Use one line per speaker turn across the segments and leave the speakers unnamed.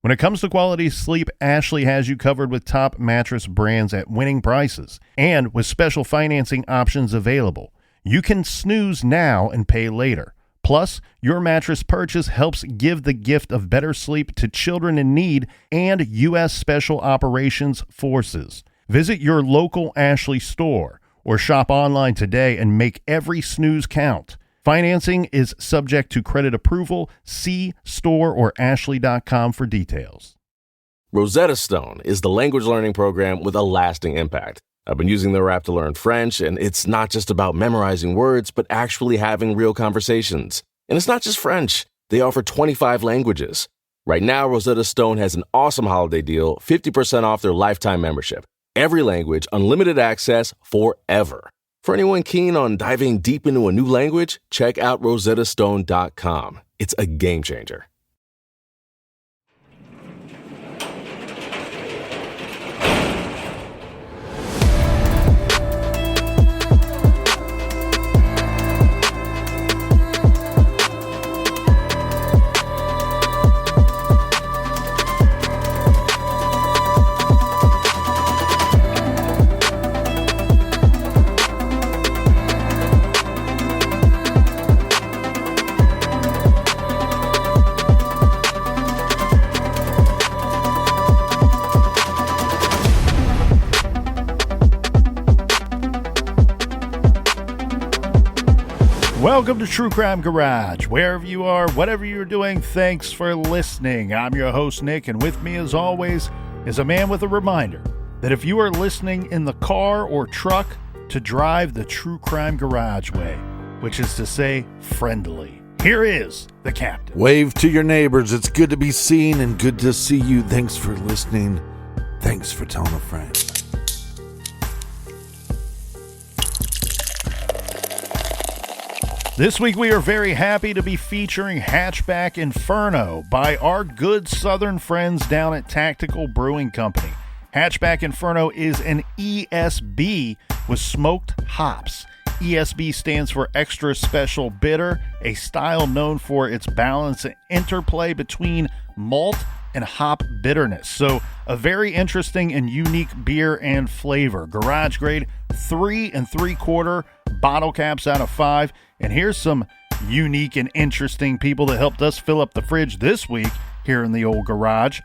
When it comes to quality sleep, Ashley has you covered with top mattress brands at winning prices and with special financing options available. You can snooze now and pay later. Plus, your mattress purchase helps give the gift of better sleep to children in need and U.S. Special Operations Forces. Visit your local Ashley store or shop online today and make every snooze count. Financing is subject to credit approval. See store or ashley.com for details.
Rosetta Stone is the language learning program with a lasting impact. I've been using their app to learn French, and it's not just about memorizing words, but actually having real conversations. And it's not just French. They offer 25 languages. Right now, Rosetta Stone has an awesome holiday deal, 50% off their lifetime membership. Every language, unlimited access forever. For anyone keen on diving deep into a new language, check out rosettastone.com. It's a game changer.
Welcome to True Crime Garage. Wherever you are, whatever you're doing, thanks for listening. I'm your host, Nick, and with me, as always, is a man with a reminder that if you are listening in the car or truck, to drive the True Crime Garage way, which is to say, friendly. Here is the captain.
Wave to your neighbors. It's good to be seen and good to see you. Thanks for listening. Thanks for telling a friend.
This week we are very happy to be featuring Hatchback Inferno by our good southern friends down at Tactical Brewing Company. Hatchback Inferno is an ESB with smoked hops. ESB stands for Extra Special Bitter, a style known for its balance and interplay between malt and hop bitterness. So a very interesting and unique beer and flavor. Garage grade 3 3/4 bottle caps out of 5. And here's some unique and interesting people that helped us fill up the fridge this week here in the old garage.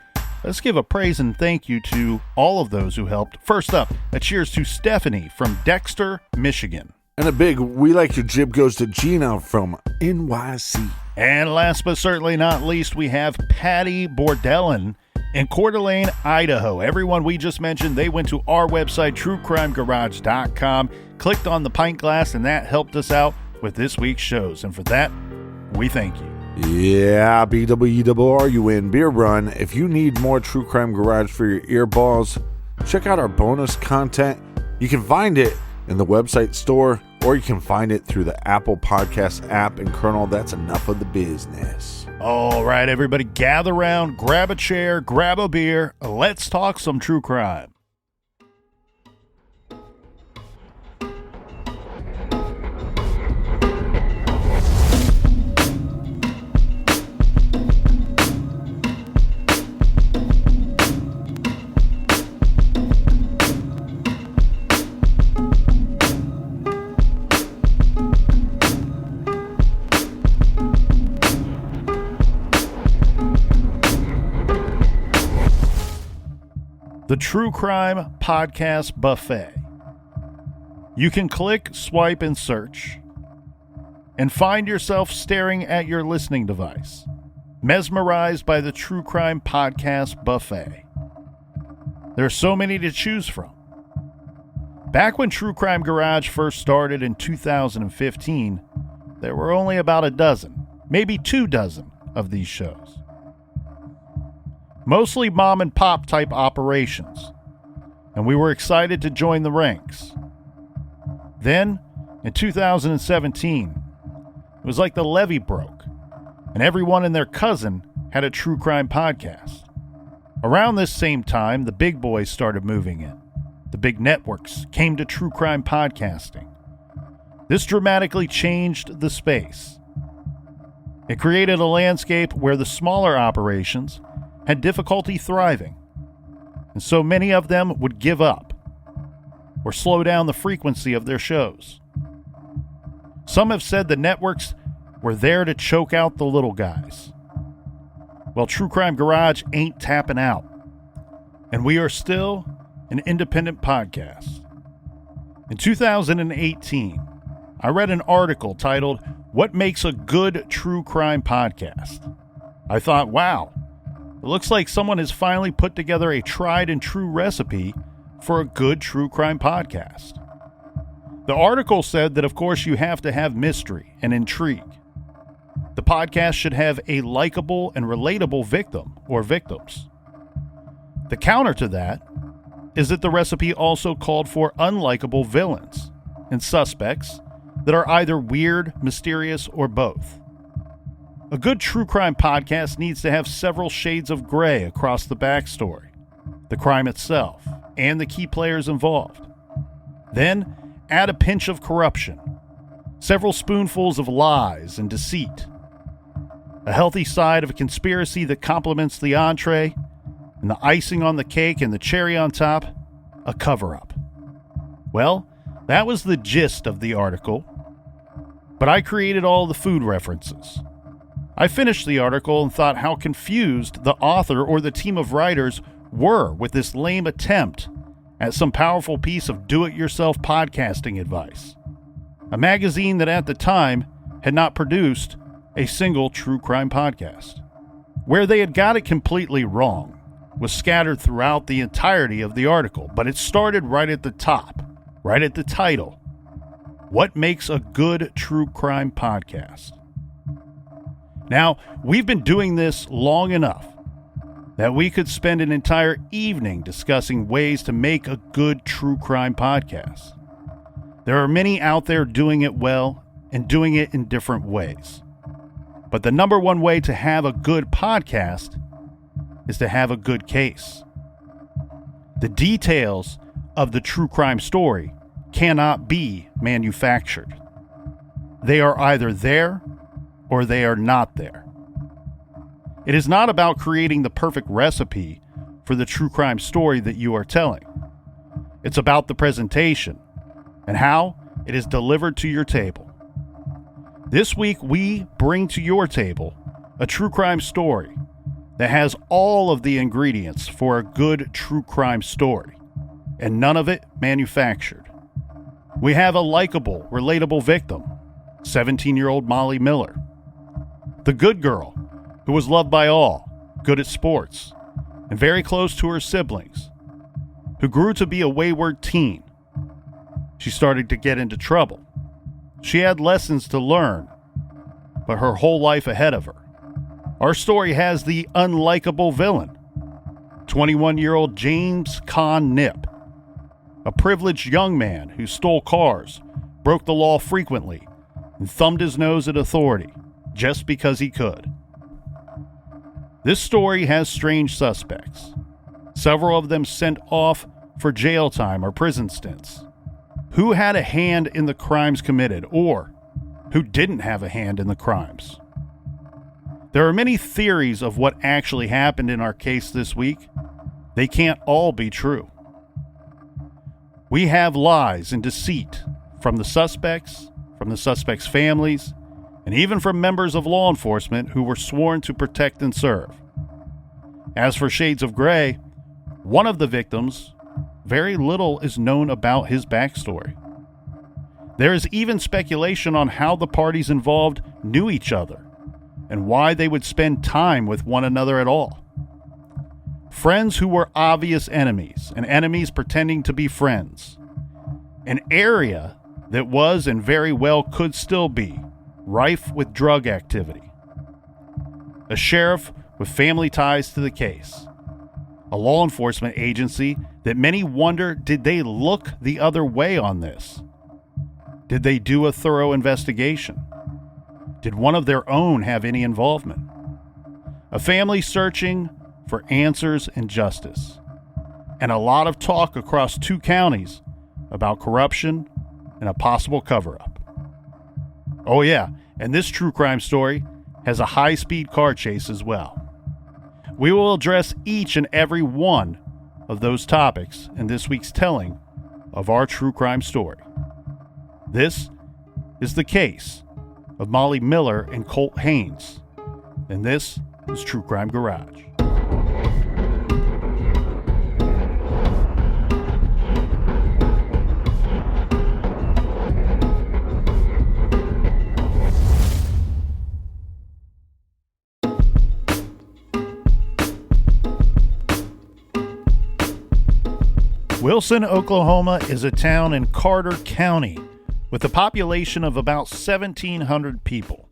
Let's give a praise and thank you to all of those who helped. First up, a cheers to Stephanie from Dexter, Michigan.
And a big "we like your jib" goes to Gina from NYC.
And last but certainly not least, we have Patty Bordellin in Coeur d'Alene, Idaho. Everyone we just mentioned, they went to our website, truecrimegarage.com, clicked on the pint glass, and that helped us out with this week's shows. And for that, we thank you.
Yeah, BWRUN Beer Run. If you need more True Crime Garage for your earballs, check out our bonus content. You can find it in the website store, or you can find it through the Apple Podcast app. And Colonel, that's enough of the business.
All right, everybody, gather around, grab a chair, grab a beer. Let's talk some true crime. The True Crime Podcast Buffet. You can click, swipe, and search, and find yourself staring at your listening device, mesmerized by the True Crime Podcast Buffet. There are so many to choose from. Back when True Crime Garage first started in 2015, there were only about a dozen, maybe 24 of these shows. Mostly mom and pop type operations, and we were excited to join the ranks. Then, in 2017, it was like the levee broke, and everyone and their cousin had a true crime podcast. Around this same time, the big boys started moving in. The big networks came to true crime podcasting. This dramatically changed the space. It created a landscape where the smaller operations had difficulty thriving, and so many of them would give up or slow down the frequency of their shows. Some have said the networks were there to choke out the little guys. Well, True Crime Garage ain't tapping out, and we are still an independent podcast. In 2018, I read an article titled, "What Makes a Good True Crime Podcast?" I thought, wow, it looks like someone has finally put together a tried and true recipe for a good true crime podcast. The article said that, of course, you have to have mystery and intrigue. The podcast should have a likable and relatable victim or victims. The counter to that is that the recipe also called for unlikable villains and suspects that are either weird, mysterious, or both. A good true crime podcast needs to have several shades of gray across the backstory, the crime itself, and the key players involved. Then add a pinch of corruption, several spoonfuls of lies and deceit, a healthy side of a conspiracy that complements the entree, and the icing on the cake and the cherry on top, a cover-up. Well, that was the gist of the article, but I created all the food references. I finished the article and thought how confused the author or the team of writers were with this lame attempt at some powerful piece of do-it-yourself podcasting advice. A magazine that at the time had not produced a single true crime podcast. Where they had got it completely wrong was scattered throughout the entirety of the article, but it started right at the top, right at the title. What makes a good true crime podcast? Now, we've been doing this long enough that we could spend an entire evening discussing ways to make a good true crime podcast. There are many out there doing it well and doing it in different ways. But the number one way to have a good podcast is to have a good case. The details of the true crime story cannot be manufactured. They are either there or they are not there. It is not about creating the perfect recipe for the true crime story that you are telling. It's about the presentation and how it is delivered to your table. This week, we bring to your table a true crime story that has all of the ingredients for a good true crime story, and none of it manufactured. We have a likable, relatable victim, 17-year-old Molly Miller. The good girl, who was loved by all, good at sports, and very close to her siblings, who grew to be a wayward teen. She started to get into trouble. She had lessons to learn, but her whole life ahead of her. Our story has the unlikable villain, 21-year-old James Conn Nipp, a privileged young man who stole cars, broke the law frequently, and thumbed his nose at authority just because he could. This story has strange suspects, several of them sent off for jail time or prison stints. Who had a hand in the crimes committed, or who didn't have a hand in the crimes? There are many theories of what actually happened in our case this week. They can't all be true. We have lies and deceit from the suspects families, and even from members of law enforcement who were sworn to protect and serve. As for shades of gray, one of the victims, very little is known about his backstory. There is even speculation on how the parties involved knew each other and why they would spend time with one another at all. Friends who were obvious enemies and enemies pretending to be friends. An area that was and very well could still be rife with drug activity. A sheriff with family ties to the case. A law enforcement agency that many wonder, did they look the other way on this? Did they do a thorough investigation? Did one of their own have any involvement? A family searching for answers and justice. And a lot of talk across 2 counties about corruption and a possible cover-up. Oh yeah, and this true crime story has a high-speed car chase as well. We will address each and every one of those topics in this week's telling of our true crime story. This is the case of Molly Miller and Colt Haynes, and this is True Crime Garage. Wilson, Oklahoma is a town in Carter County with a population of about 1,700 people.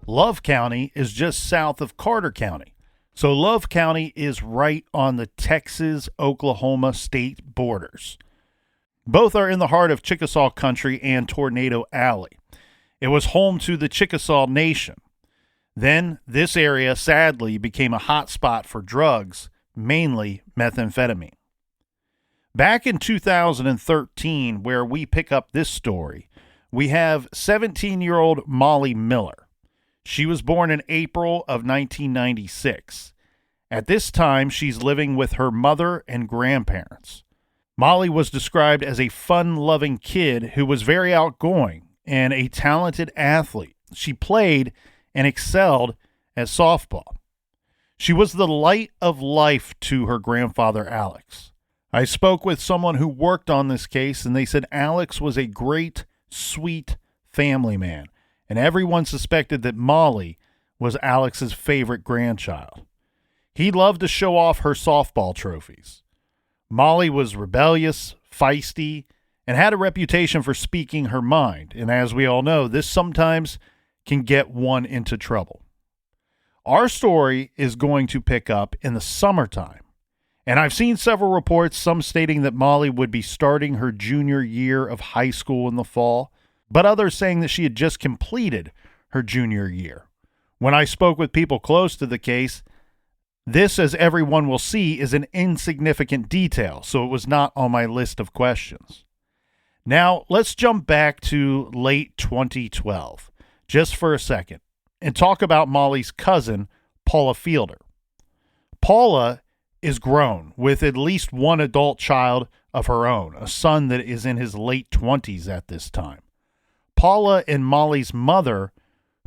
Love County is just south of Carter County, so Love County is right on the Texas-Oklahoma state borders. Both are in the heart of Chickasaw Country and Tornado Alley. It was home to the Chickasaw Nation. Then this area sadly became a hot spot for drugs, mainly methamphetamine. Back in 2013, where we pick up this story, we have 17-year-old Molly Miller. She was born in April of 1996. At this time, she's living with her mother and grandparents. Molly was described as a fun-loving kid who was very outgoing and a talented athlete. She played and excelled at softball. She was the light of life to her grandfather, Alex. I spoke with someone who worked on this case, and they said Alex was a great, sweet family man, and everyone suspected that Molly was Alex's favorite grandchild. He loved to show off her softball trophies. Molly was rebellious, feisty, and had a reputation for speaking her mind, and as we all know, this sometimes can get one into trouble. Our story is going to pick up in the summertime. And I've seen several reports, some stating that Molly would be starting her junior year of high school in the fall, but others saying that she had just completed her junior year. When I spoke with people close to the case, this, as everyone will see, is an insignificant detail, so it was not on my list of questions. Now, let's jump back to late 2012, just for a second, and talk about Molly's cousin, Paula Fielder. Paula is grown with at least one adult child of her own, a son that is in his late 20s at this time. Paula and Molly's mother,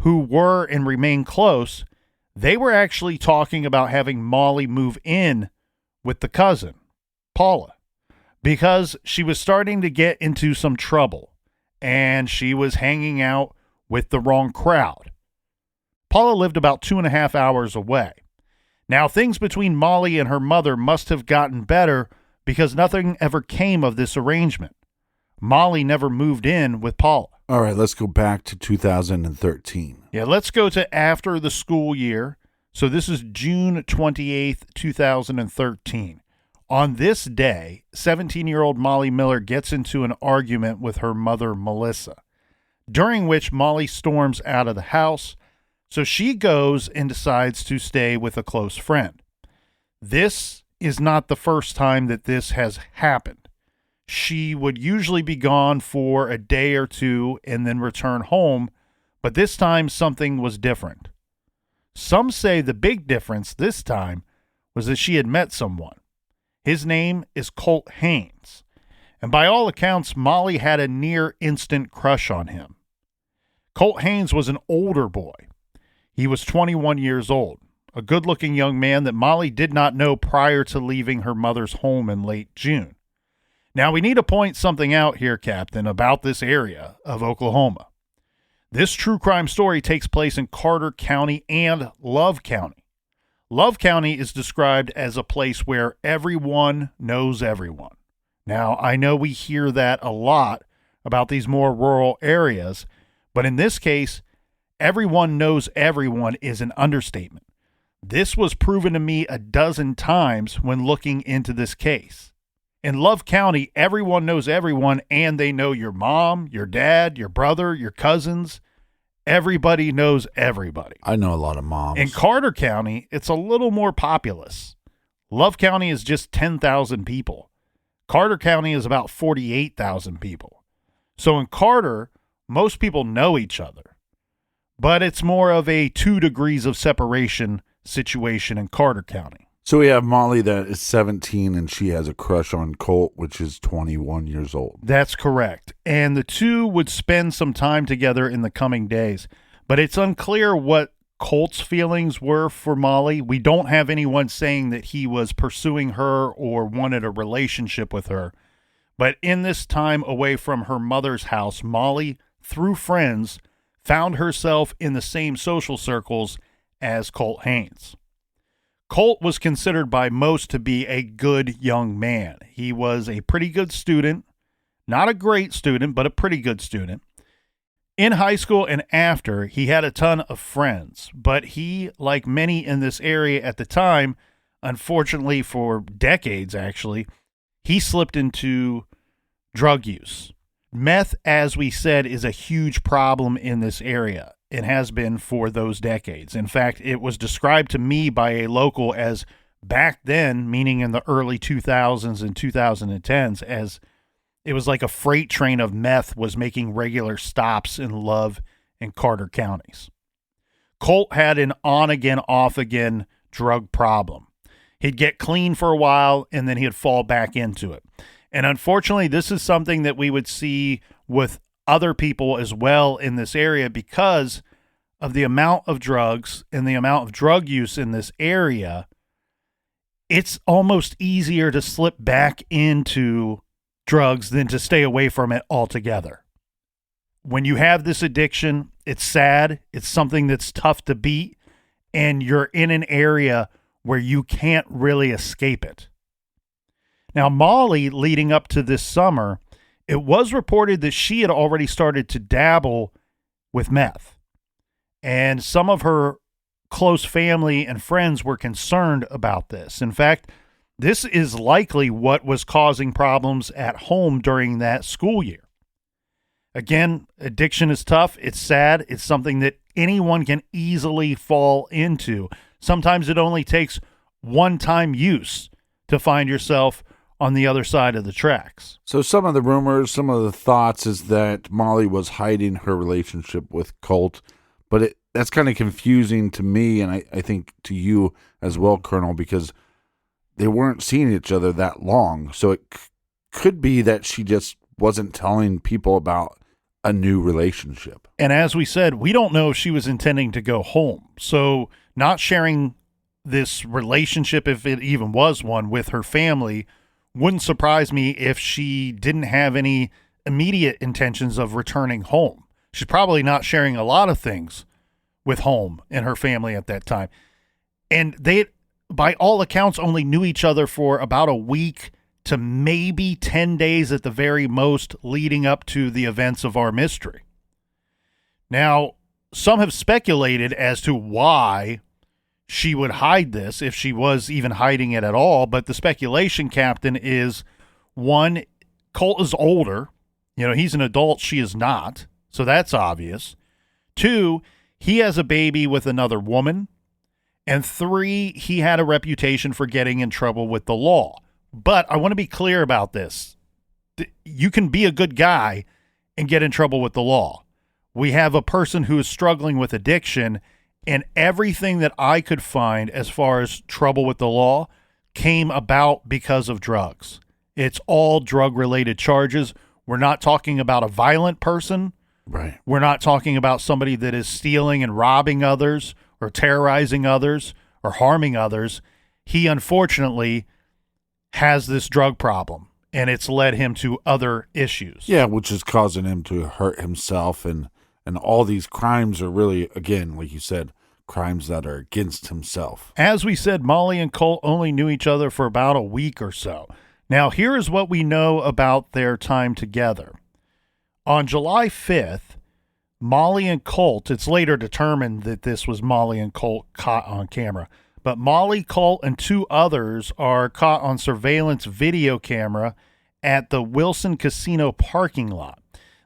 who were and remain close, they were actually talking about having Molly move in with the cousin, Paula, because she was starting to get into some trouble and she was hanging out with the wrong crowd. Paula lived about 2.5 hours away. Now, things between Molly and her mother must have gotten better because nothing ever came of this arrangement. Molly never moved in with Paula.
All right, let's go back to 2013.
Yeah, let's go to after the school year. So this is June 28th, 2013. On this day, 17-year-old Molly Miller gets into an argument with her mother, Melissa, during which Molly storms out of the house. So she goes and decides to stay with a close friend. This is not the first time that this has happened. She would usually be gone for a day or two and then return home, but this time something was different. Some say the big difference this time was that she had met someone. His name is Colt Haynes, and by all accounts, Molly had a near-instant crush on him. Colt Haynes was an older boy. He was 21 years old, a good-looking young man that Molly did not know prior to leaving her mother's home in late June. Now, we need to point something out here, Captain, about this area of Oklahoma. This true crime story takes place in Carter County and Love County. Love County is described as a place where everyone knows everyone. Now, I know we hear that a lot about these more rural areas, but in this case, everyone knows everyone is an understatement. This was proven to me a dozen times when looking into this case. In Love County, everyone knows everyone, and they know your mom, your dad, your brother, your cousins. Everybody knows everybody.
I know a lot of moms.
In Carter County, it's a little more populous. Love County is just 10,000 people. Carter County is about 48,000 people. So in Carter, most people know each other. But it's more of a 2 degrees of separation situation in Carter County.
So we have Molly that is 17 and she has a crush on Colt, which is 21 years old.
That's correct. And the two would spend some time together in the coming days. But it's unclear what Colt's feelings were for Molly. We don't have anyone saying that he was pursuing her or wanted a relationship with her. But in this time away from her mother's house, Molly, through friends, found herself in the same social circles as Colt Haynes. Colt was considered by most to be a good young man. He was a pretty good student, not a great student, but a pretty good student. In high school and after, he had a ton of friends, but he, like many in this area at the time, unfortunately for decades actually, he slipped into drug use. Meth, as we said, is a huge problem in this area. It has been for those decades. In fact, it was described to me by a local as back then, meaning in the early 2000s and 2010s, as it was like a freight train of meth was making regular stops in Love and Carter counties. Colt had an on-again, off-again drug problem. He'd get clean for a while, and then he'd fall back into it. And unfortunately, this is something that we would see with other people as well in this area because of the amount of drugs and the amount of drug use in this area. It's almost easier to slip back into drugs than to stay away from it altogether. When you have this addiction, it's sad. It's something that's tough to beat, and you're in an area where you can't really escape it. Now, Molly, leading up to this summer, it was reported that she had already started to dabble with meth. And some of her close family and friends were concerned about this. In fact, this is likely what was causing problems at home during that school year. Again, addiction is tough. It's sad. It's something that anyone can easily fall into. Sometimes it only takes one-time use to find yourself on the other side of the tracks.
So some of the rumors, some of the thoughts is that Molly was hiding her relationship with Colt, but that's kind of confusing to me, and I think to you as well, Colonel, because they weren't seeing each other that long. So it could be that she just wasn't telling people about a new relationship.
And as we said, we don't know if she was intending to go home. So not sharing this relationship, if it even was one, with her family wouldn't surprise me if she didn't have any immediate intentions of returning home. She's probably not sharing a lot of things with home and her family at that time. And they, by all accounts, only knew each other for about a week to maybe 10 days at the very most leading up to the events of our mystery. Now, some have speculated as to why she would hide this, if she was even hiding it at all. But the speculation, Captain, is one, Colt is older. You know, he's an adult. She is not. So that's obvious. Two, he has a baby with another woman. And three, he had a reputation for getting in trouble with the law. But I want to be clear about this. You can be a good guy and get in trouble with the law. We have a person who is struggling with addiction, and everything that I could find as far as trouble with the law came about because of drugs. It's all drug-related charges. We're not talking about a violent person.
Right.
We're not talking about somebody that is stealing and robbing others or terrorizing others or harming others. He, unfortunately, has this drug problem, and it's led him to other issues.
Yeah, which is causing him to hurt himself, and all these crimes are really, again, like you said, crimes that are against himself.
As we said, Molly and Colt only knew each other for about a week or so. Now, here is what we know about their time together. On July 5th, Molly and Colt, it's later determined that this was Molly and Colt caught on camera, but Molly, Colt, and two others are caught on surveillance video camera at the Wilson Casino parking lot.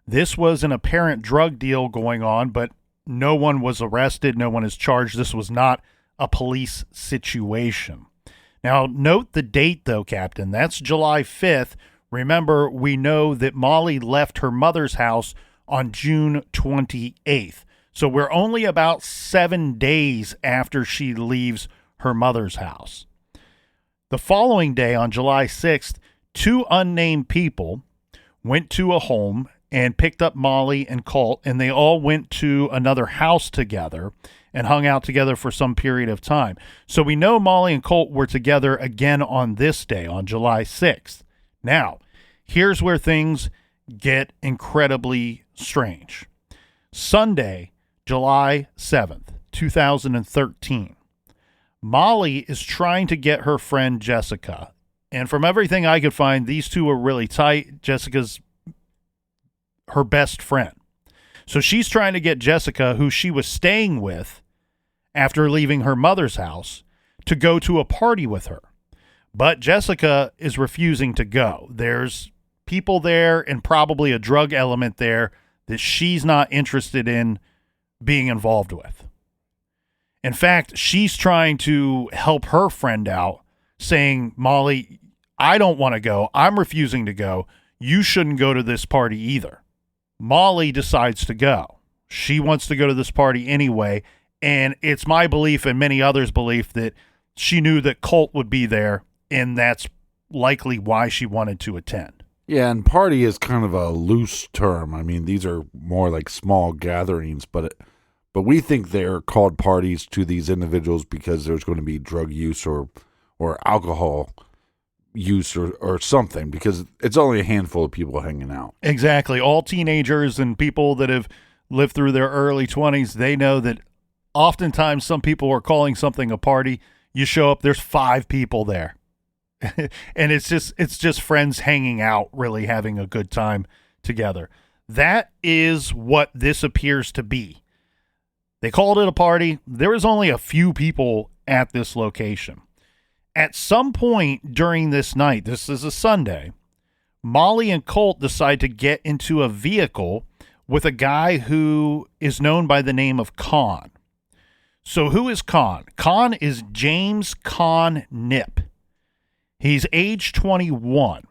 This was an apparent drug deal going on, but no one was arrested. No one is charged. This was not a police situation. Now, note the date, though, Captain. That's July 5th. Remember, we know that Molly left her mother's house on June 28th. So we're only about 7 days after she leaves her mother's house. The following day, on July 6th, 2 unnamed people went to a home and picked up Molly and Colt, and they all went to another house together and hung out together for some period of time. So we know Molly and Colt were together again on this day, on July 6th. Now, here's where things get incredibly strange. Sunday, July 7th, 2013. Molly is trying to get her friend Jessica. And from everything I could find, these two are really tight. Jessica's her best friend. So she's trying to get Jessica, who she was staying with after leaving her mother's house, to go to a party with her. But Jessica is refusing to go. There's people there and probably a drug element there that she's not interested in being involved with. In fact, she's trying to help her friend out, saying, Molly, I don't want to go. I'm refusing to go. You shouldn't go to this party either. Molly decides to go. She wants to go to this party anyway, and it's my belief and many others' belief that she knew that Colt would be there, and that's likely why she wanted to attend.
Yeah, and party is kind of a loose term. I mean, these are more like small gatherings, but we think they're called parties to these individuals because there's going to be drug use or alcohol use or something, because it's only a handful of people hanging out.
Exactly. All teenagers and people that have lived through their early 20s, they know that oftentimes some people are calling something a party. You show up, there's 5 people there. And it's just friends hanging out, really having a good time together. That is what this appears to be. They called it a party. There was only a few people at this location. At some point during this night, this is a Sunday, Molly and Colt decide to get into a vehicle with a guy who is known by the name of Conn. So who is Conn? Conn is James Conn Nipp. He's age 21,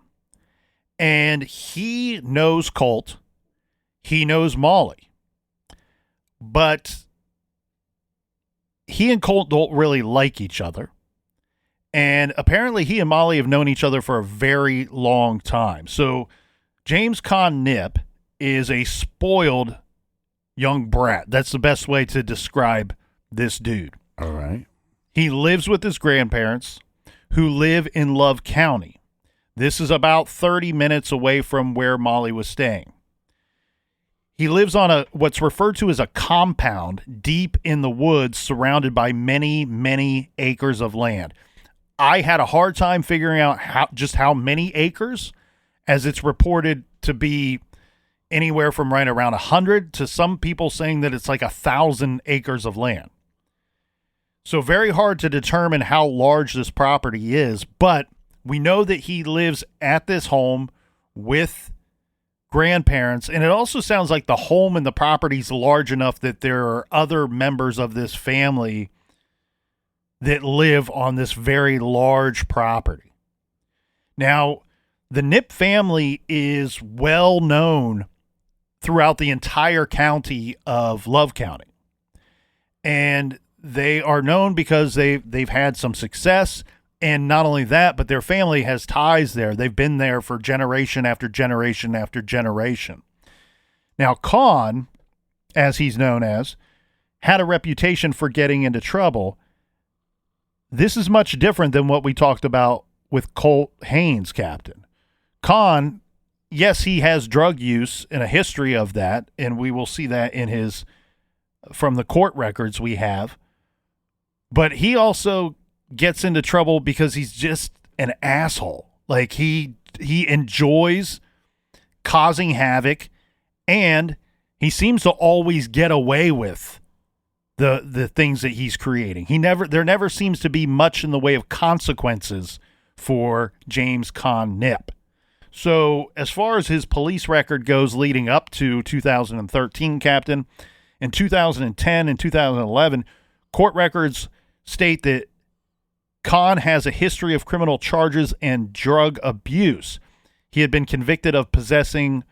and he knows Colt. He knows Molly. But he and Colt don't really like each other. And apparently he and Molly have known each other for a very long time. So James Conn Nipp is a spoiled young brat. That's the best way to describe this dude.
All right.
He lives with his grandparents, who live in Love County. This is about 30 minutes away from where Molly was staying. He lives on what's referred to as a compound deep in the woods, surrounded by many, many acres of land. I had a hard time figuring out how many acres, as it's reported to be anywhere from right around 100 to some people saying that it's like 1,000 acres of land. So very hard to determine how large this property is, but we know that he lives at this home with grandparents, and it also sounds like the home and the property is large enough that there are other members of this family that live on this very large property. Now, the Nipp family is well known throughout the entire county of Love County, and they are known because they've had some success, and not only that, but their family has ties there. They've been there for generation after generation after generation. Now, Conn, as he's known as, had a reputation for getting into trouble. This is much different than what we talked about with Colt Haynes, Captain. Conn, yes, he has drug use and a history of that, and we will see that from the court records we have. But he also gets into trouble because he's just an asshole. Like he enjoys causing havoc, and he seems to always get away with the things that he's creating. There never seems to be much in the way of consequences for James Conn Nipp. So as far as his police record goes leading up to 2013, Captain, in 2010 and 2011, court records state that Conn has a history of criminal charges and drug abuse. He had been convicted of possessing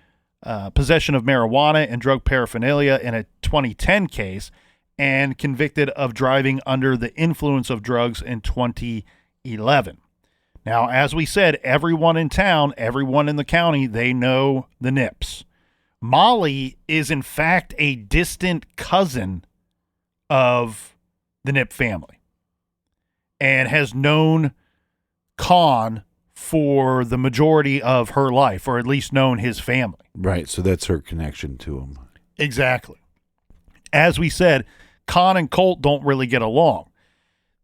possession of marijuana and drug paraphernalia in a 2010 case, and convicted of driving under the influence of drugs in 2011. Now, as we said, everyone in town, everyone in the county, they know the Nipps. Molly is, in fact, a distant cousin of the Nipp family and has known Conn for the majority of her life, or at least known his family.
Right, so that's her connection to him.
Exactly. As we said, Conn and Colt don't really get along.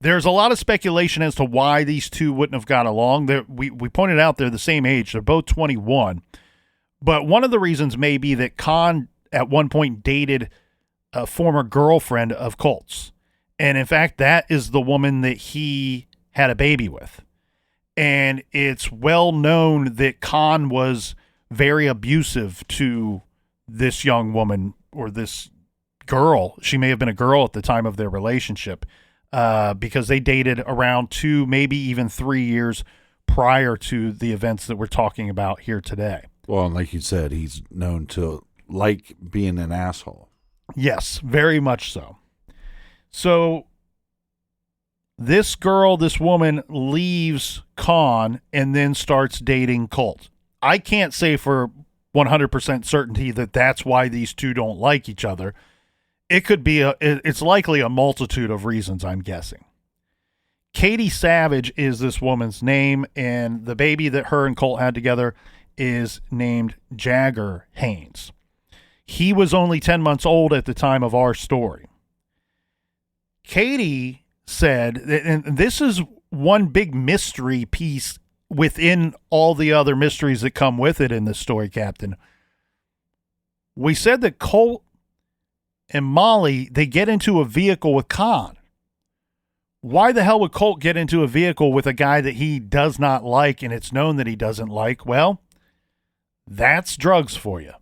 There's a lot of speculation as to why these two wouldn't have got along. We pointed out they're the same age. They're both 21. But one of the reasons may be that Conn at one point dated a former girlfriend of Colt's. And in fact, that is the woman that he had a baby with. And it's well known that Conn was very abusive to this young woman, or this girl. She may have been a girl at the time of their relationship, because they dated around 2, maybe even 3 years prior to the events that we're talking about here today.
Well, and like you said, he's known to like being an asshole.
Yes, very much so. So this girl, this woman, leaves Conn and then starts dating Colt. I can't say for 100% certainty that that's why these two don't like each other. It could be it's likely a multitude of reasons, I'm guessing. Katie Savage is this woman's name, and the baby that her and Colt had together is named Jagger Haynes. He was only 10 months old at the time of our story. Katie said, and this is one big mystery piece within all the other mysteries that come with it in this story, Captain. We said that Colt and Molly, they get into a vehicle with Conn. Why the hell would Colt get into a vehicle with a guy that he does not like and it's known that he doesn't like? Well, that's drugs for you.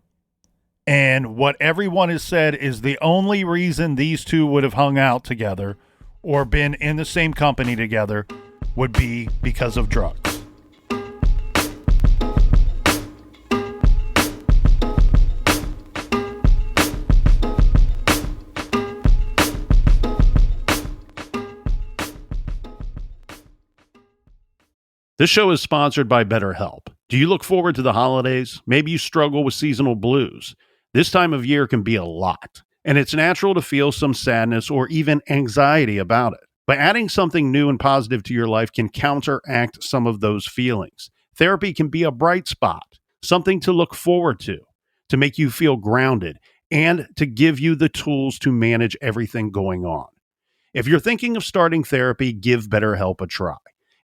And what everyone has said is the only reason these two would have hung out together or been in the same company together would be because of drugs.
This show is sponsored by BetterHelp. Do you look forward to the holidays? Maybe you struggle with seasonal blues. This time of year can be a lot, and it's natural to feel some sadness or even anxiety about it. But adding something new and positive to your life can counteract some of those feelings. Therapy can be a bright spot, something to look forward to make you feel grounded, and to give you the tools to manage everything going on. If you're thinking of starting therapy, give BetterHelp a try.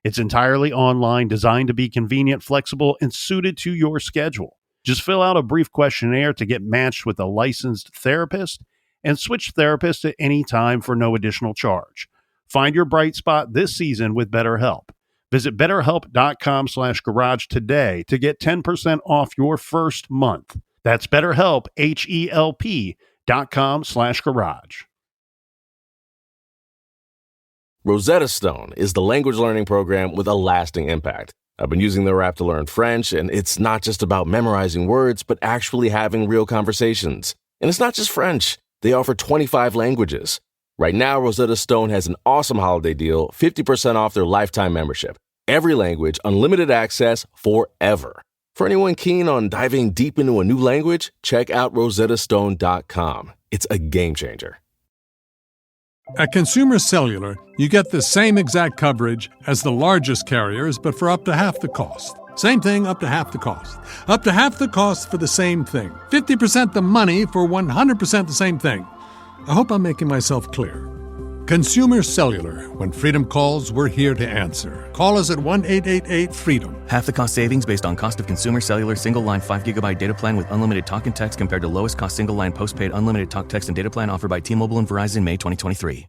It's entirely online, designed to be convenient, flexible, and suited to your schedule. Just fill out a brief questionnaire to get matched with a licensed therapist and switch therapists at any time for no additional charge. Find your bright spot this season with BetterHelp. Visit BetterHelp.com/garage today to get 10% off your first month. That's BetterHelp, HELP.com/garage.
Rosetta Stone is the language learning program with a lasting impact. I've been using their app to learn French, and it's not just about memorizing words, but actually having real conversations. And it's not just French. They offer 25 languages. Right now, Rosetta Stone has an awesome holiday deal, 50% off their lifetime membership. Every language, unlimited access forever. For anyone keen on diving deep into a new language, check out rosettastone.com. It's a game changer.
At Consumer Cellular, you get the same exact coverage as the largest carriers, but for up to half the cost. Same thing, up to half the cost. Up to half the cost for the same thing. 50% the money for 100% the same thing. I hope I'm making myself clear. Consumer Cellular. When freedom calls, we're here to answer. Call us at 1-888-FREEDOM.
Half the cost savings based on cost of Consumer Cellular single-line 5GB data plan with unlimited talk and text compared to lowest cost single-line postpaid unlimited talk, text, and data plan offered by T-Mobile and Verizon May 2023.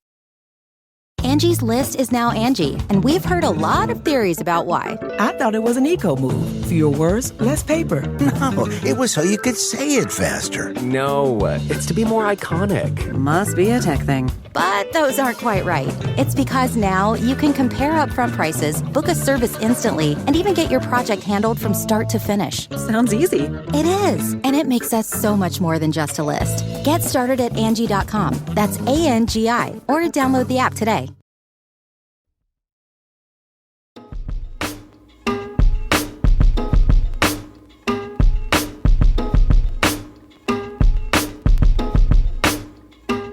Angie's List is now Angie, and we've heard a lot of theories about why.
I thought it was an eco move. Fewer words, less paper.
No, it was so you could say it faster.
No, it's to be more iconic.
Must be a tech thing.
But those aren't quite right. It's because now you can compare upfront prices, book a service instantly, and even get your project handled from start to finish.
Sounds easy.
It is, and it makes us so much more than just a list. Get started at Angie.com. That's ANGI, or download the app today.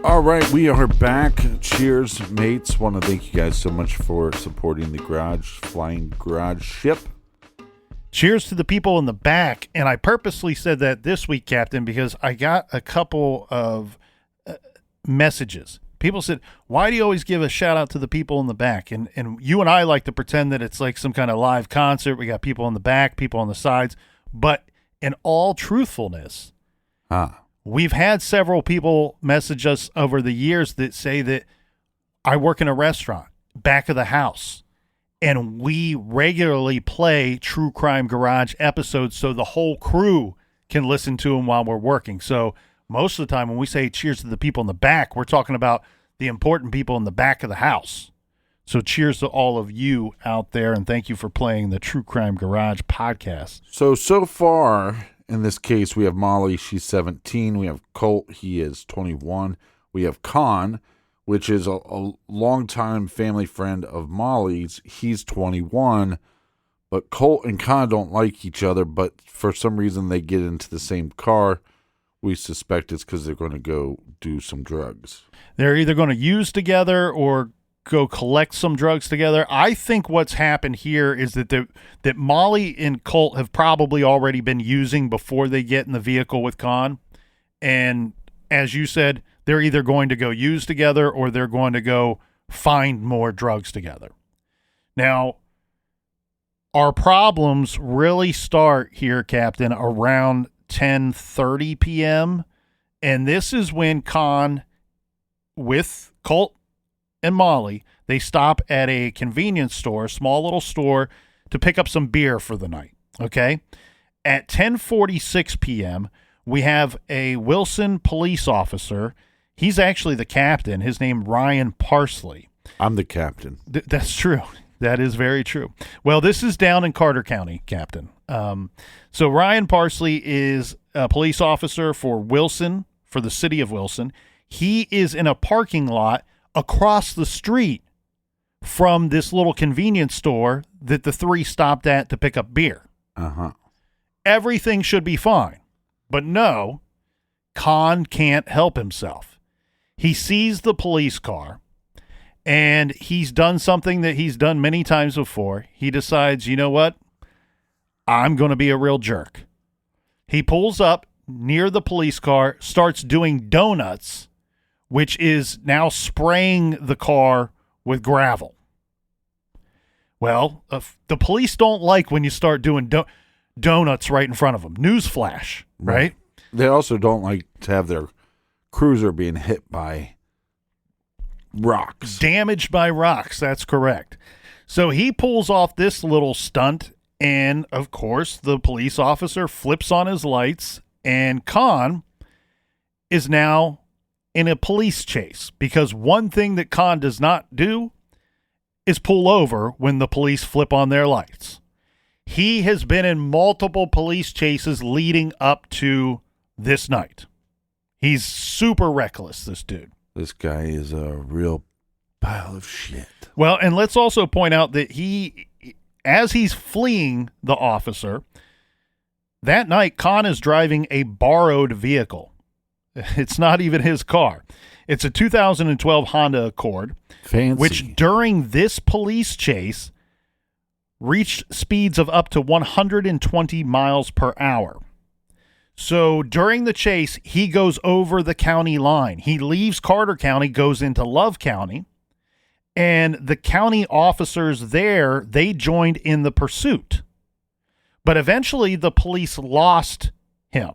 All right, we are back. Cheers, mates. Want to thank you guys so much for supporting the Flying Garage ship.
Cheers to the people in the back. And I purposely said that this week, Captain, because I got a couple of messages. People said, why do you always give a shout out to the people in the back? And you and I like to pretend that it's like some kind of live concert. We got people in the back, people on the sides. But in all truthfulness, we've had several people message us over the years that say that I work in a restaurant, back of the house, and we regularly play True Crime Garage episodes so the whole crew can listen to them while we're working. So most of the time when we say cheers to the people in the back, we're talking about the important people in the back of the house. So cheers to all of you out there, and thank you for playing the True Crime Garage podcast.
So far, in this case, we have Molly, she's 17. We have Colt, he is 21. We have Con, which is a longtime family friend of Molly's. He's 21. But Colt and Con don't like each other, but for some reason they get into the same car. We suspect it's because they're going to go do some drugs.
They're either going to use together or go collect some drugs together. I think what's happened here is that Molly and Colt have probably already been using before they get in the vehicle with Con. And as you said, they're either going to go use together or they're going to go find more drugs together. Now, our problems really start here, Captain, around 10:30 p.m. And this is when Con, with Colt and Molly, they stop at a convenience store, a small little store, to pick up some beer for the night. Okay? At 10:46 p.m., we have a Wilson police officer. He's actually the captain. His name Ryan Parsley.
I'm the captain.
That's true. That is very true. Well, this is down in Carter County, Captain. So Ryan Parsley is a police officer for Wilson, for the city of Wilson. He is in a parking lot across the street from this little convenience store that the three stopped at to pick up beer. Everything should be fine. But no, Con can't help himself. He sees the police car, and he's done something that he's done many times before. He decides, you know what? I'm going to be a real jerk. He pulls up near the police car, starts doing donuts, which is now spraying the car with gravel. Well, the police don't like when you start doing donuts right in front of them. Newsflash, right?
They also don't like to have their cruiser being hit by rocks.
Damaged by rocks, that's correct. So he pulls off this little stunt, and, of course, the police officer flips on his lights, and Con is now in a police chase, because one thing that Con does not do is pull over when the police flip on their lights. He has been in multiple police chases leading up to this night. He's super reckless, this dude.
This guy is a real pile of shit.
Well, and let's also point out that as he's fleeing the officer, that night, Con is driving a borrowed vehicle. It's not even his car. It's a 2012 Honda Accord,
Fancy.
Which during this police chase reached speeds of up to 120 miles per hour. So during the chase, he goes over the county line. He leaves Carter County, goes into Love County, and the county officers there, they joined in the pursuit. But eventually the police lost him.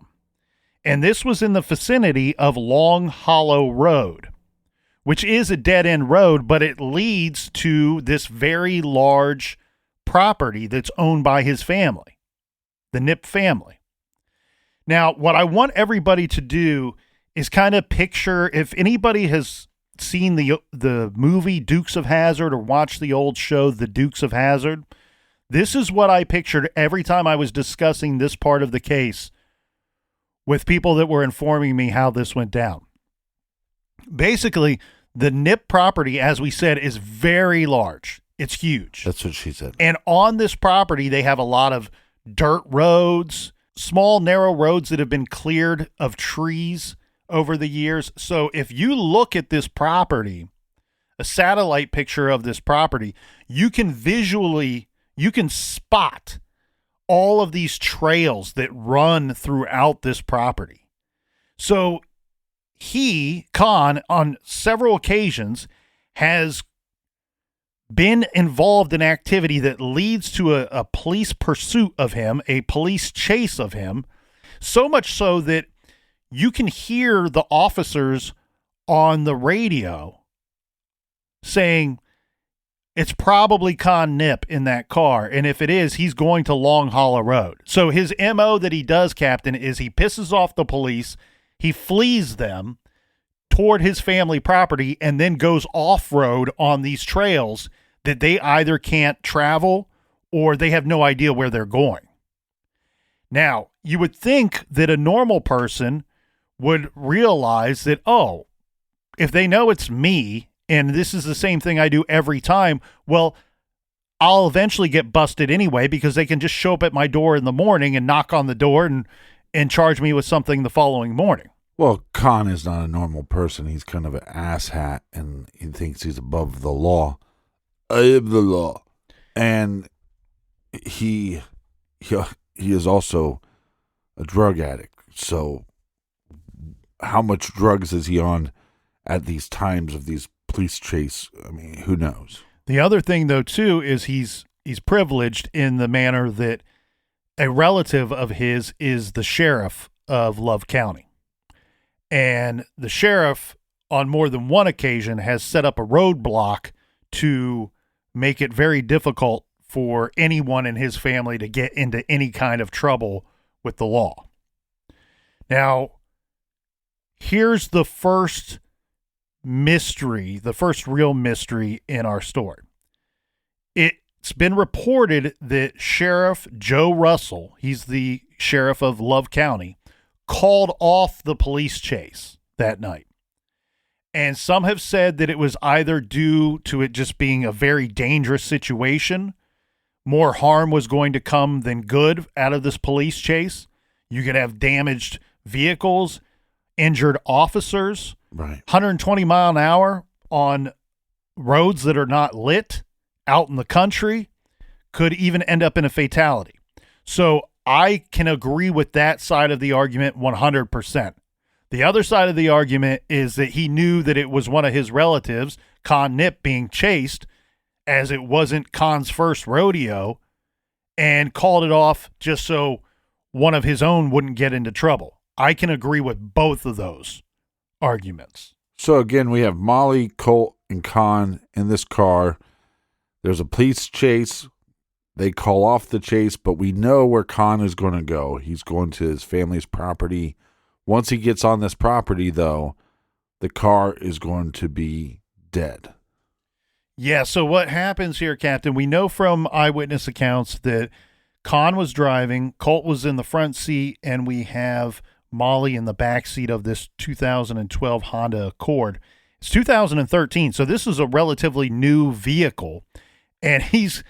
And this was in the vicinity of Long Hollow Road, which is a dead-end road, but it leads to this very large property that's owned by his family, the Nipp family. Now, what I want everybody to do is kind of picture, if anybody has seen the movie Dukes of Hazzard or watched the old show The Dukes of Hazzard, this is what I pictured every time I was discussing this part of the case with people that were informing me how this went down. Basically, the Nipp property, as we said, is very large. It's huge.
That's what she said.
And on this property, they have a lot of dirt roads, small, narrow roads that have been cleared of trees over the years. So if you look at this property, a satellite picture of this property, you can spot all of these trails that run throughout this property. So Conn, on several occasions, has been involved in activity that leads to a police pursuit of him, a police chase of him, so much so that you can hear the officers on the radio saying, it's probably Conn Nipp in that car, and if it is, he's going to Long Hollow Road. So his MO that he does, Captain, is he pisses off the police, he flees them toward his family property, and then goes off-road on these trails that they either can't travel or they have no idea where they're going. Now, you would think that a normal person would realize that, oh, if they know it's me and this is the same thing I do every time, well, I'll eventually get busted anyway because they can just show up at my door in the morning and knock on the door and charge me with something the following morning.
Well, Conn is not a normal person. He's kind of an asshat, and he thinks he's above the law. I am the law. And he is also a drug addict. So how much drugs is he on at these times of these police chase? I mean, who knows?
The other thing, though, too, is he's privileged in the manner that a relative of his is the sheriff of Love County. And the sheriff, on more than one occasion, has set up a roadblock to make it very difficult for anyone in his family to get into any kind of trouble with the law. Now, here's the first mystery, the first real mystery in our story. It's been reported that Sheriff Joe Russell, he's the sheriff of Love County, called off the police chase that night. And some have said that it was either due to it just being a very dangerous situation. More harm was going to come than good out of this police chase. You could have damaged vehicles, injured officers,
right?
120 mile an hour on roads that are not lit out in the country could even end up in a fatality. So I can agree with that side of the argument 100%. The other side of the argument is that he knew that it was one of his relatives, Conn Nipp, being chased, as it wasn't Conn's first rodeo, and called it off just so one of his own wouldn't get into trouble. I can agree with both of those arguments.
So again, we have Molly, Colt, and Conn in this car. There's a police chase. They call off the chase, but we know where Conn is going to go. He's going to his family's property. Once he gets on this property, though, the car is going to be dead.
Yeah, so what happens here, Captain, we know from eyewitness accounts that Conn was driving, Colt was in the front seat, and we have Molly in the back seat of this 2012 Honda Accord. It's 2013, so this is a relatively new vehicle, and he's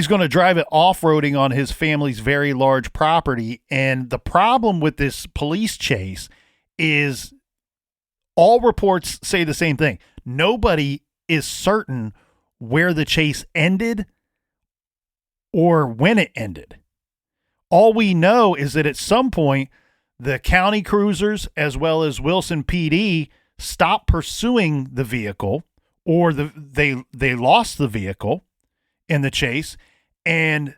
going to drive it off-roading on his family's very large property. And the problem with this police chase is all reports say the same thing. Nobody is certain where the chase ended or when it ended. All we know is that at some point, the county cruisers as well as Wilson PD stopped pursuing the vehicle, or they lost the vehicle in the chase, and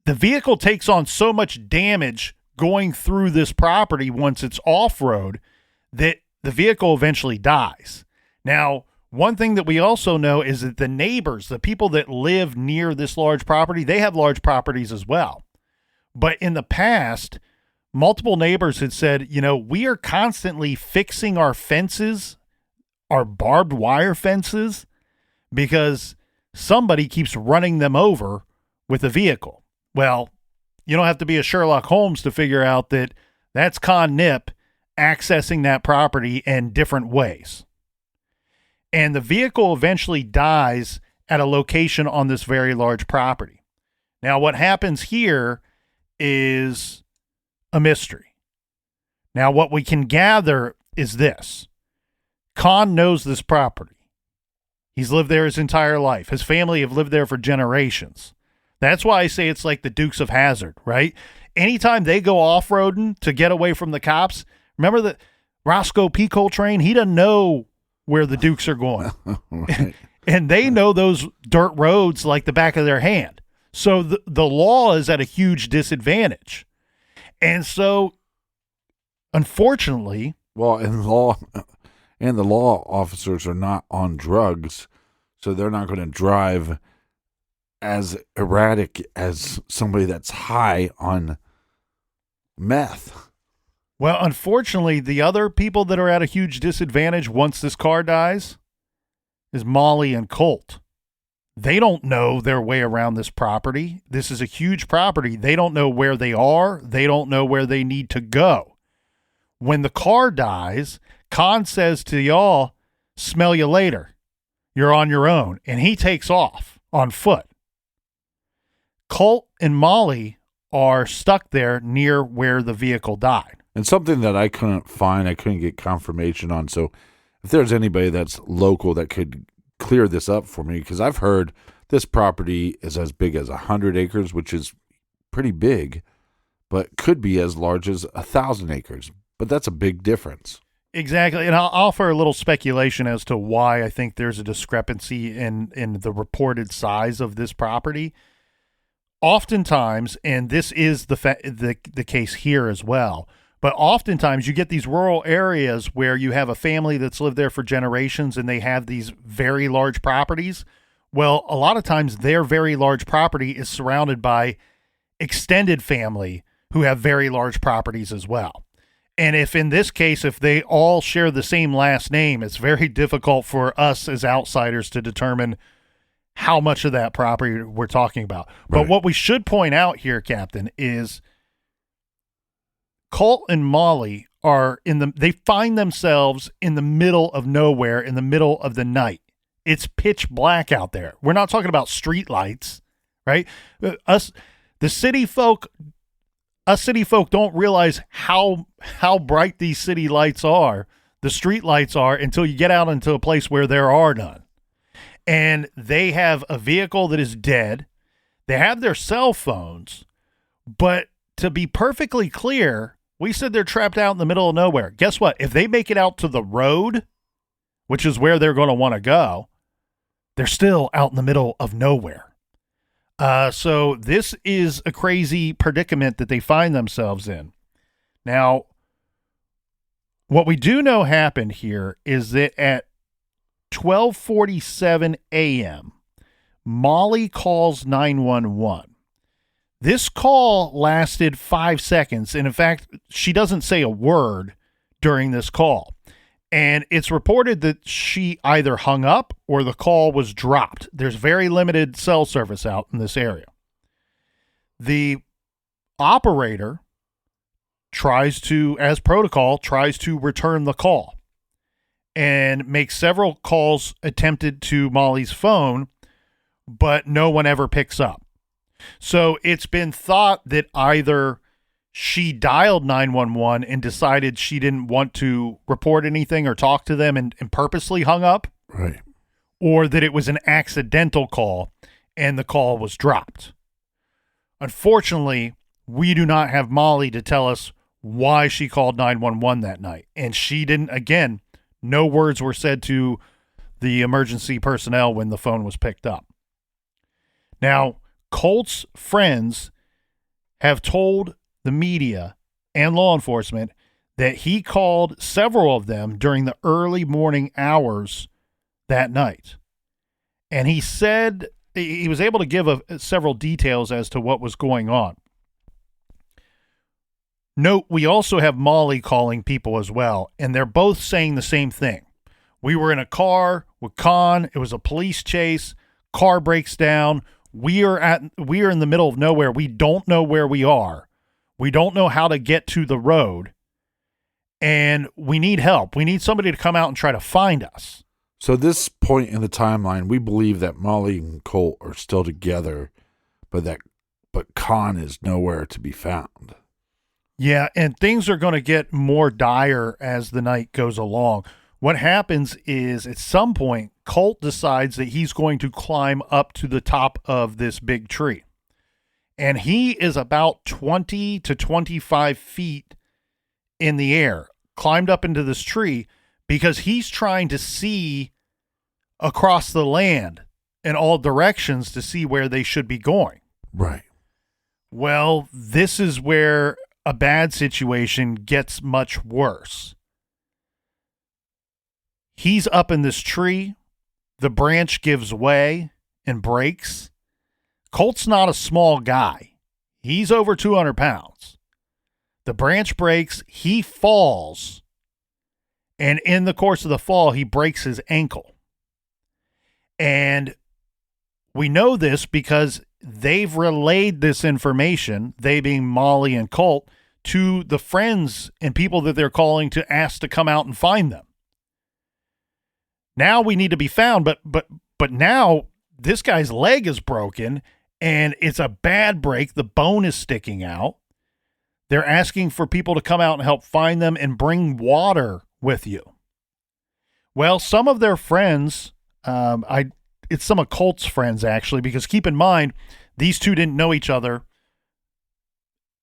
the vehicle takes on so much damage going through this property once it's off-road that the vehicle eventually dies. Now, one thing that we also know is that the neighbors, the people that live near this large property, they have large properties as well. But in the past, multiple neighbors had said, we are constantly fixing our fences, our barbed wire fences, because somebody keeps running them over with a vehicle. Well, you don't have to be a Sherlock Holmes to figure out that that's Conn Nipp accessing that property in different ways. And the vehicle eventually dies at a location on this very large property. Now, what happens here is a mystery. Now, what we can gather is this. Conn knows this property. He's lived there his entire life. His family have lived there for generations. That's why I say it's like the Dukes of Hazzard, right? Anytime they go off-roading to get away from the cops, remember the Roscoe P. Coltrane? He doesn't know where the Dukes are going. Right. And they know those dirt roads like the back of their hand. So the law is at a huge disadvantage. And so, unfortunately...
Well, and the law officers are not on drugs, so they're not going to drive as erratic as somebody that's high on meth.
Well, unfortunately, the other people that are at a huge disadvantage once this car dies is Molly and Colt. They don't know their way around this property. This is a huge property. They don't know where they are. They don't know where they need to go. When the car dies, Conn says to y'all, smell you later. You're on your own. And he takes off on foot. Colt and Molly are stuck there near where the vehicle died.
And something that I couldn't get confirmation on. So if there's anybody that's local that could clear this up for me, because I've heard this property is as big as 100 acres, which is pretty big, but could be as large as 1,000 acres. But that's a big difference.
Exactly. And I'll offer a little speculation as to why I think there's a discrepancy in the reported size of this property. Oftentimes, and this is the case here as well, but oftentimes you get these rural areas where you have a family that's lived there for generations and they have these very large properties. Well, a lot of times their very large property is surrounded by extended family who have very large properties as well. And if in this case, if they all share the same last name, it's very difficult for us as outsiders to determine how much of that property we're talking about. Right. But what we should point out here, Captain, is Colt and Molly they find themselves in the middle of nowhere, in the middle of the night. It's pitch black out there. We're not talking about street lights, right? Us city folk don't realize how bright these city lights are, the street lights are, until you get out into a place where there are none. And they have a vehicle that is dead. They have their cell phones. But to be perfectly clear, we said they're trapped out in the middle of nowhere. Guess what? If they make it out to the road, which is where they're going to want to go, they're still out in the middle of nowhere. So this is a crazy predicament that they find themselves in. Now, what we do know happened here is that at 12:47 a.m., Molly calls 911. This call lasted 5 seconds, and in fact, she doesn't say a word during this call. And it's reported that she either hung up or the call was dropped. There's very limited cell service out in this area. The operator tries to, as protocol, return the call and makes several calls attempted to Molly's phone, but no one ever picks up. So it's been thought that either she dialed 911 and decided she didn't want to report anything or talk to them and purposely hung up.
Right.
Or that it was an accidental call and the call was dropped. Unfortunately, we do not have Molly to tell us why she called 911 that night. And she didn't, again, no words were said to the emergency personnel when the phone was picked up. Now, Colt's friends have told the media and law enforcement that he called several of them during the early morning hours that night. And he said he was able to give several details as to what was going on. Note, we also have Molly calling people as well, and they're both saying the same thing. We were in a car with Conn. It was a police chase. Car breaks down. We are in the middle of nowhere. We don't know where we are. We don't know how to get to the road, and we need help. We need somebody to come out and try to find us.
So at this point in the timeline, we believe that Molly and Colt are still together, but Conn is nowhere to be found.
Yeah, and things are going to get more dire as the night goes along. What happens is at some point, Colt decides that he's going to climb up to the top of this big tree. And he is about 20 to 25 feet in the air, climbed up into this tree because he's trying to see across the land in all directions to see where they should be going.
Right.
Well, this is where a bad situation gets much worse. He's up in this tree. The branch gives way and breaks. Colt's not a small guy. He's over 200 pounds. The branch breaks. He falls. And in the course of the fall, he breaks his ankle. And we know this because they've relayed this information, they being Molly and Colt, to the friends and people that they're calling to ask to come out and find them. Now we need to be found, but now this guy's leg is broken and it's a bad break. The bone is sticking out. They're asking for people to come out and help find them and bring water with you. Well, some of their friends, it's some of Colt's friends actually, because keep in mind, these two didn't know each other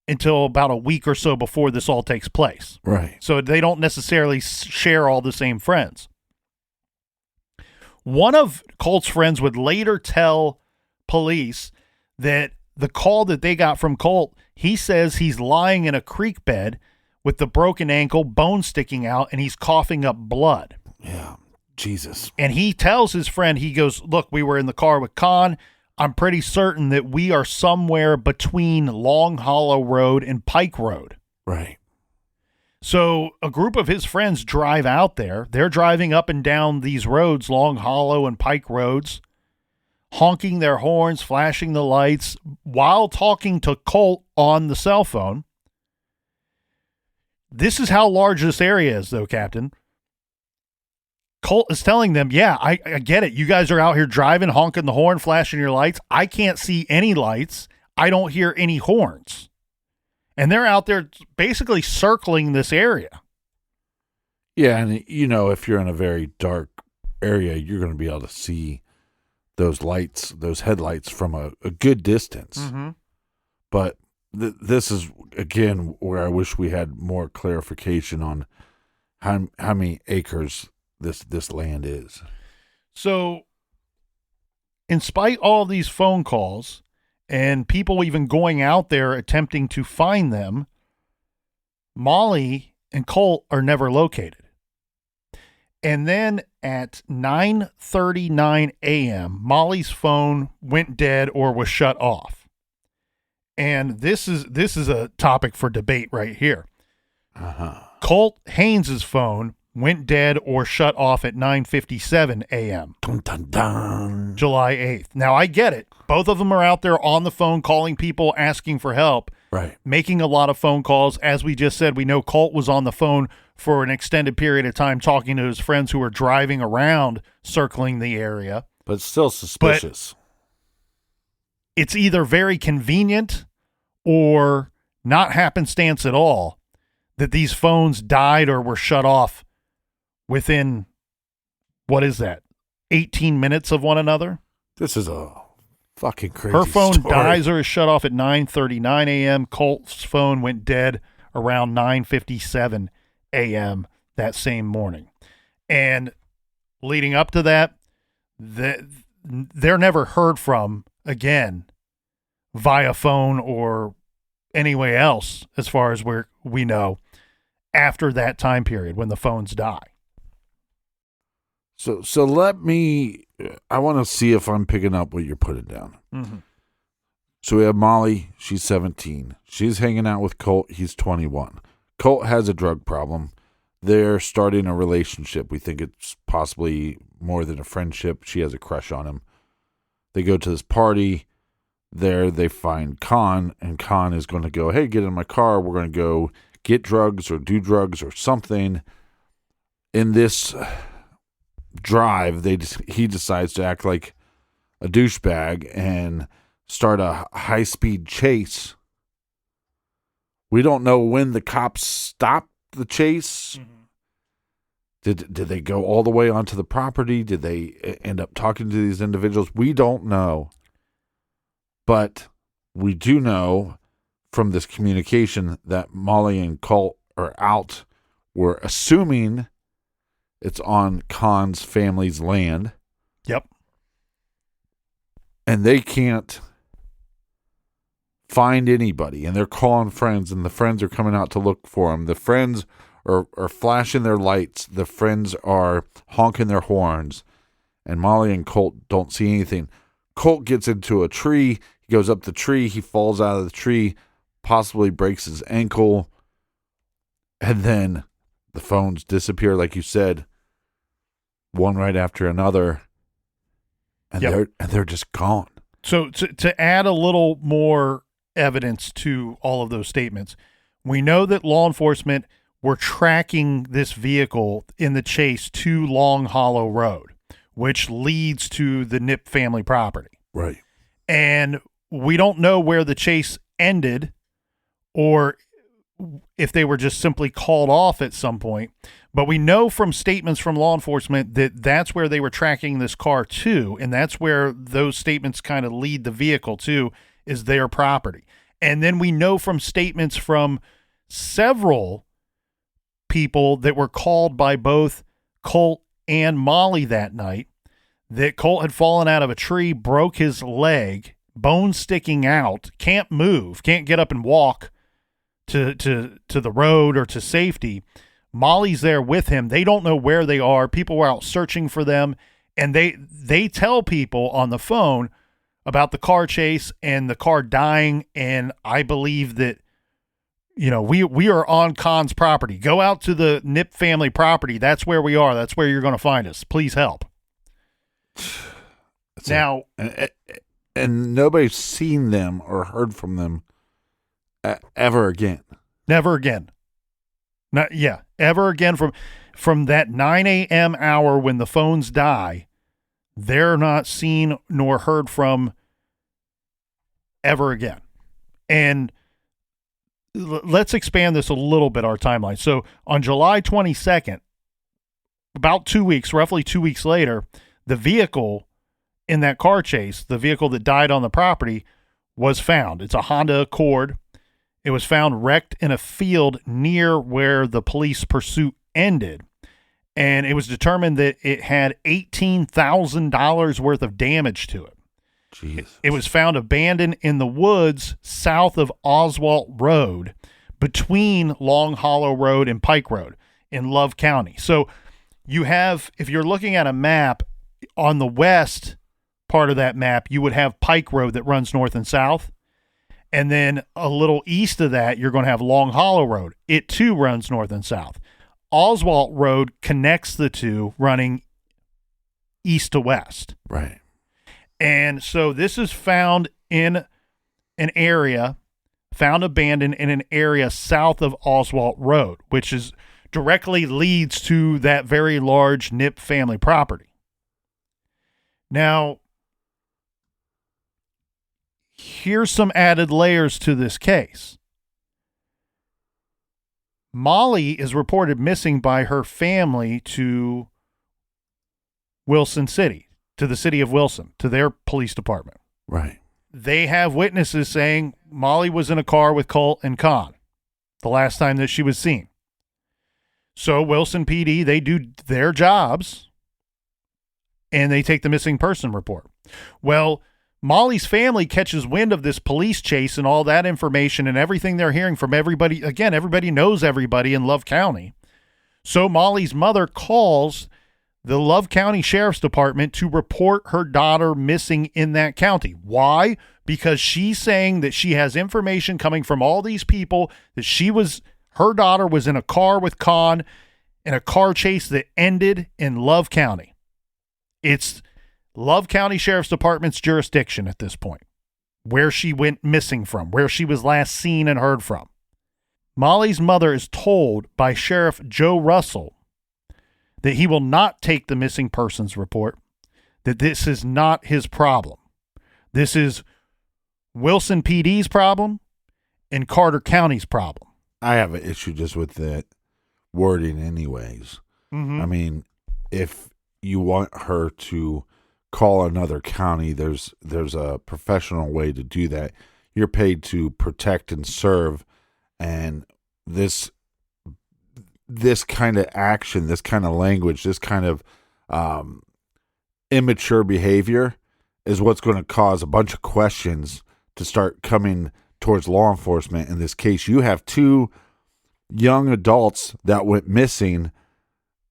until about a week or so before this all takes place.
Right.
So they don't necessarily share all the same friends. One of Colt's friends would later tell police that the call that they got from Colt, he says he's lying in a creek bed with the broken ankle, bone sticking out, and he's coughing up blood.
Yeah, Jesus.
And he tells his friend, he goes, look, we were in the car with Conn. I'm pretty certain that we are somewhere between Long Hollow Road and Pike Road.
Right.
So a group of his friends drive out there. They're driving up and down these roads, Long Hollow and Pike Roads, honking their horns, flashing the lights, while talking to Colt on the cell phone. This is how large this area is, though, Captain. Colt is telling them, yeah, I get it. You guys are out here driving, honking the horn, flashing your lights. I can't see any lights. I don't hear any horns. And they're out there basically circling this area.
Yeah, and if you're in a very dark area, you're going to be able to see those lights, those headlights from a good distance.
Mm-hmm.
But this is, again, where I wish we had more clarification on how many acres this land is.
So, in spite of all these phone calls and people even going out there attempting to find them, Molly and Colt are never located. And then at 9:39 a.m., Molly's phone went dead or was shut off. And this is a topic for debate right here.
Uh-huh.
Colt Haynes' phone went dead or shut off at 9:57 a.m.
Dun, dun, dun.
July 8th. Now, I get it. Both of them are out there on the phone calling people, asking for help,
right?
Making a lot of phone calls. As we just said, we know Colt was on the phone for an extended period of time talking to his friends who were driving around, circling the area.
But still suspicious.
But it's either very convenient or not happenstance at all that these phones died or were shut off within, what is that, 18 minutes of one another?
This is a fucking crazy
Her phone
story.
dies or is shut off at 9:39 a.m. Colt's phone went dead around 9:57 a.m. that same morning. And leading up to that, they're never heard from again via phone or any way else, as far as we know, after that time period when the phones die.
So I want to see if I'm picking up what you're putting down.
Mm-hmm.
So we have Molly, she's 17. She's hanging out with Colt, he's 21. Colt has a drug problem. They're starting a relationship. We think it's possibly more than a friendship. She has a crush on him. They go to this party. There they find Conn, and Conn is going to go, hey, get in my car. We're going to go get drugs or do drugs or something. In this drive, he decides to act like a douchebag and start a high-speed chase. We don't know when the cops stopped the chase. Mm-hmm. Did they go all the way onto the property? Did they end up talking to these individuals? We don't know. But we do know from this communication that Molly and Colt are out. We're assuming it's on Conn's family's land.
Yep.
And they can't find anybody. And they're calling friends, and the friends are coming out to look for them. The friends are flashing their lights. The friends are honking their horns. And Molly and Colt don't see anything. Colt gets into a tree. He goes up the tree. He falls out of the tree, possibly breaks his ankle. And then the phones disappear, like you said, one right after another. And they're just gone.
So to add a little more evidence to all of those statements, we know that law enforcement were tracking this vehicle in the chase to Long Hollow Road, which leads to the Nipp family property.
Right.
And we don't know where the chase ended or if they were just simply called off at some point. But we know from statements from law enforcement that that's where they were tracking this car to, and that's where those statements kind of lead the vehicle to, is their property. And then we know from statements from several people that were called by both Colt and Molly that night that Colt had fallen out of a tree, broke his leg, bones sticking out, can't move, can't get up and walk to the road or to safety. Molly's there with him. They don't know where they are. People were out searching for them, and they tell people on the phone about the car chase and the car dying, and I believe that, you know, we are on Conn's property. Go out to the Nipp family property. That's where we are. That's where you're going to find us. Please help. Now,
and nobody's seen them or heard from them ever again.
Never again. Ever again from that 9 a.m. hour when the phones die. They're not seen nor heard from ever again. And let's expand this a little bit, our timeline. So on July 22nd, about 2 weeks, roughly 2 weeks later, the vehicle in that car chase, the vehicle that died on the property, was found. It's a Honda Accord. It was found wrecked in a field near where the police pursuit ended. And it was determined that it had $18,000 worth of damage to it.
Jeez.
It was found abandoned in the woods south of Oswalt Road, between Long Hollow Road and Pike Road in Love County. So you have, if you're looking at a map, on the west part of that map, you would have Pike Road that runs north and south. And then a little east of that, you're going to have Long Hollow Road. It too runs north and south. Oswalt Road connects the two, running east to west.
Right.
And so this is found in an area, found abandoned in an area south of Oswalt Road, which is directly leads to that very large Nipp family property. Now, here's some added layers to this case. Molly is reported missing by her family to Wilson City, to the city of Wilson, to their police department.
Right.
They have witnesses saying Molly was in a car with Colt and Conn the last time that she was seen. So Wilson PD, they do their jobs and they take the missing person report. Well, Molly's family catches wind of this police chase and all that information and everything they're hearing from everybody. Again, everybody knows everybody in Love County. So Molly's mother calls the Love County Sheriff's Department to report her daughter missing in that county. Why? Because she's saying that she has information coming from all these people that her daughter was in a car with Conn in a car chase that ended in Love County. It's Love County Sheriff's Department's jurisdiction at this point, where she went missing from, where she was last seen and heard from. Molly's mother is told by Sheriff Joe Russell that he will not take the missing persons report, that this is not his problem. This is Wilson PD's problem and Carter County's problem.
I have an issue just with that wording anyways.
Mm-hmm.
I mean, if you want her to call another county, there's a professional way to do that. You're paid to protect and serve, and this kind of action, this kind of language, this kind of immature behavior is what's going to cause a bunch of questions to start coming towards law enforcement. In this case, you have two young adults that went missing,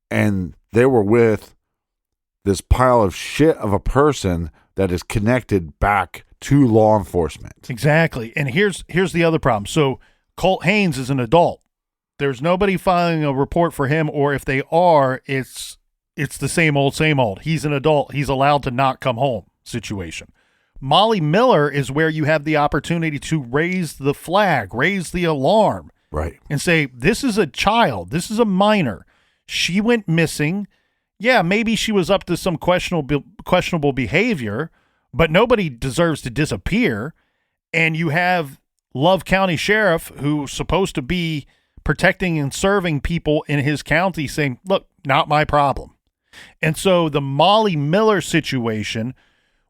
and they were with this pile of shit of a person that is connected back to law enforcement.
Exactly. And here's the other problem. So Colt Haynes is an adult. There's nobody filing a report for him, or if they are, it's the same old. He's an adult. He's allowed to not come home situation. Molly Miller is where you have the opportunity to raise the flag, raise the alarm.
Right.
And say, this is a child. This is a minor. She went missing. Yeah, maybe she was up to some questionable behavior, but nobody deserves to disappear. And you have Love County Sheriff, who's supposed to be protecting and serving people in his county, saying, look, not my problem. And so the Molly Miller situation,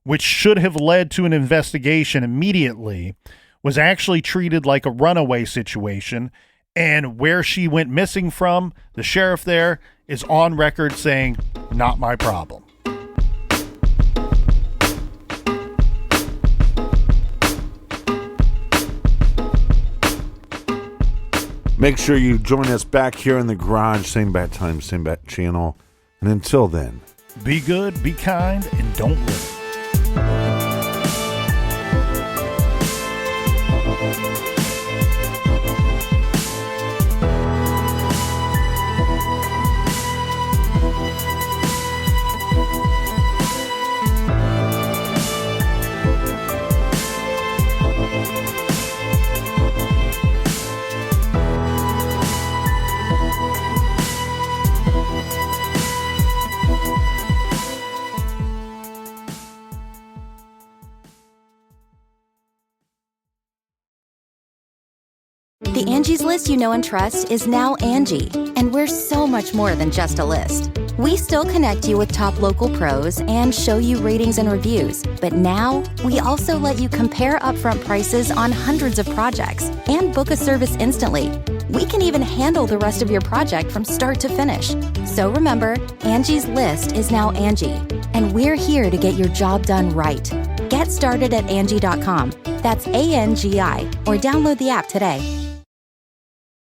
which should have led to an investigation immediately, was actually treated like a runaway situation. And where she went missing from, the sheriff there is on record saying, not my problem.
Make sure you join us back here in the garage, same bat time, same bat channel. And until then,
be good, be kind, and don't live.
The Angie's List you know and trust is now Angie, and we're so much more than just a list. We still connect you with top local pros and show you ratings and reviews, but now we also let you compare upfront prices on hundreds of projects and book a service instantly. We can even handle the rest of your project from start to finish. So remember, Angie's List is now Angie, and we're here to get your job done right. Get started at Angie.com. That's ANGI, or download the app today.